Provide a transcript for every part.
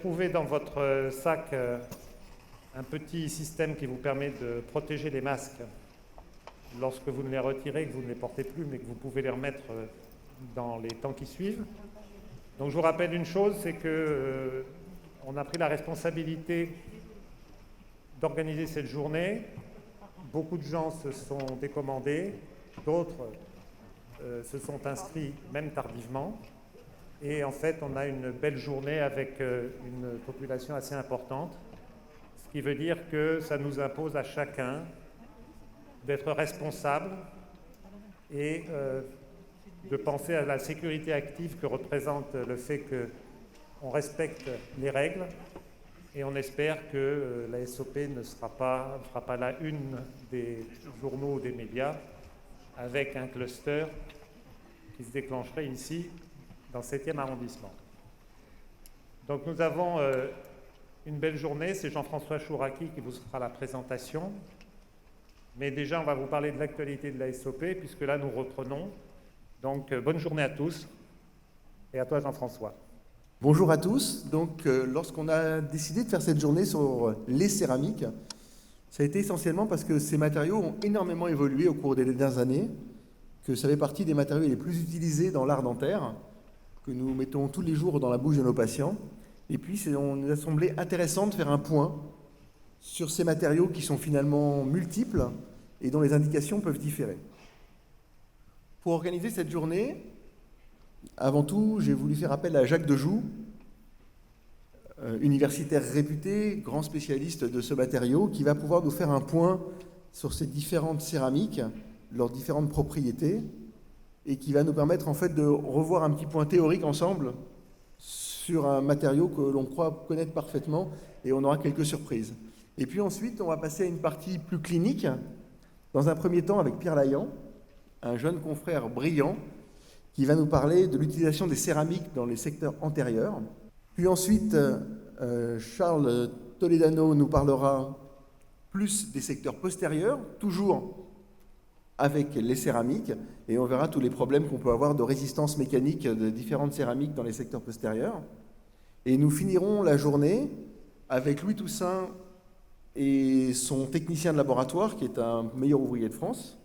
trouvé dans votre sac un petit système qui vous permet de protéger les masques lorsque vous ne les retirez, que vous ne les portez plus, mais que vous pouvez les remettre dans les temps qui suivent. Donc je vous rappelle une chose, c'est que on a pris la responsabilité d'organiser cette journée. Beaucoup de gens se sont décommandés, d'autres se sont inscrits même tardivement. Et en fait, on a une belle journée avec une population assez importante, ce qui veut dire que ça nous impose à chacun d'être responsable et de penser à la sécurité active que représente le fait qu'on respecte les règles. Et on espère que la SOP ne fera pas la une des journaux ou des médias avec un cluster qui se déclencherait ici, dans le 7e arrondissement. Donc nous avons une belle journée. C'est Jean-François Chouraki qui vous fera la présentation. Mais déjà, on va vous parler de l'actualité de la SOP, puisque là, nous reprenons. Donc, bonne journée à tous. Et à toi, Jean-François. Bonjour à tous. Donc, lorsqu'on a décidé de faire cette journée sur les céramiques, ça a été essentiellement parce que ces matériaux ont énormément évolué au cours des dernières années, que ça fait partie des matériaux les plus utilisés dans l'art dentaire, que nous mettons tous les jours dans la bouche de nos patients. Et puis, on nous a semblé intéressant de faire un point sur ces matériaux qui sont finalement multiples et dont les indications peuvent différer. Pour organiser cette journée, avant tout, j'ai voulu faire appel à Jacques Dejoux, universitaire réputé, grand spécialiste de ce matériau, qui va pouvoir nous faire un point sur ces différentes céramiques, leurs différentes propriétés, et qui va nous permettre en fait de revoir un petit point théorique ensemble sur un matériau que l'on croit connaître parfaitement, et on aura quelques surprises. Et puis ensuite, on va passer à une partie plus clinique, dans un premier temps avec Pierre Laillant, un jeune confrère brillant, qui va nous parler de l'utilisation des céramiques dans les secteurs antérieurs. Puis ensuite, Charles Toledano nous parlera plus des secteurs postérieurs, toujours avec les céramiques, et on verra tous les problèmes qu'on peut avoir de résistance mécanique de différentes céramiques dans les secteurs postérieurs. Et nous finirons la journée avec Louis Toussaint et son technicien de laboratoire, qui est un meilleur ouvrier de France,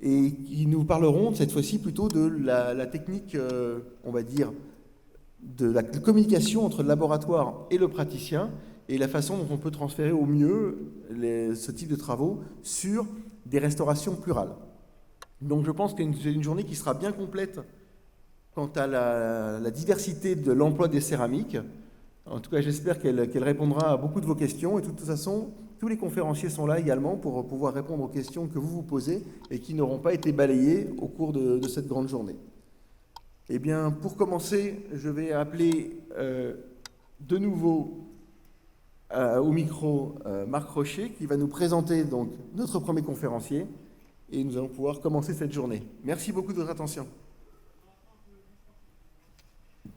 et qui nous parleront cette fois-ci plutôt de la technique, on va dire, de la communication entre le laboratoire et le praticien, et la façon dont on peut transférer au mieux ce type de travaux sur des restaurations plurales. Donc je pense que c'est une journée qui sera bien complète quant à la diversité de l'emploi des céramiques. En tout cas, j'espère qu'elle répondra à beaucoup de vos questions. Et de toute façon, tous les conférenciers sont là également pour pouvoir répondre aux questions que vous vous posez et qui n'auront pas été balayées au cours de cette grande journée. Eh bien, pour commencer, je vais appeler de nouveau au micro Marc Rocher, qui va nous présenter donc notre premier conférencier. Et nous allons pouvoir commencer cette journée. Merci beaucoup de votre attention.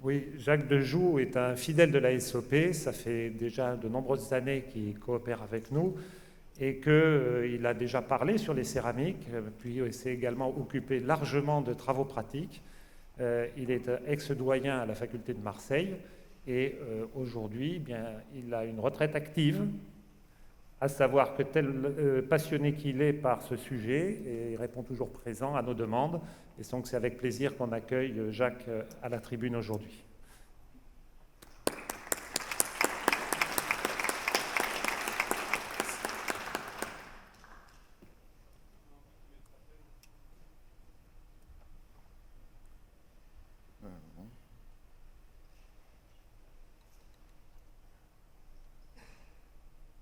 Oui, Jacques Dejoux est un fidèle de la SOP. Ça fait déjà de nombreuses années qu'il coopère avec nous et qu'il a déjà parlé sur les céramiques, puis il s'est également occupé largement de travaux pratiques. Il est ex-doyen à la faculté de Marseille et aujourd'hui, il a une retraite active, à savoir que tel passionné qu'il est par ce sujet, et il répond toujours présent à nos demandes. Et donc c'est avec plaisir qu'on accueille Jacques à la tribune aujourd'hui.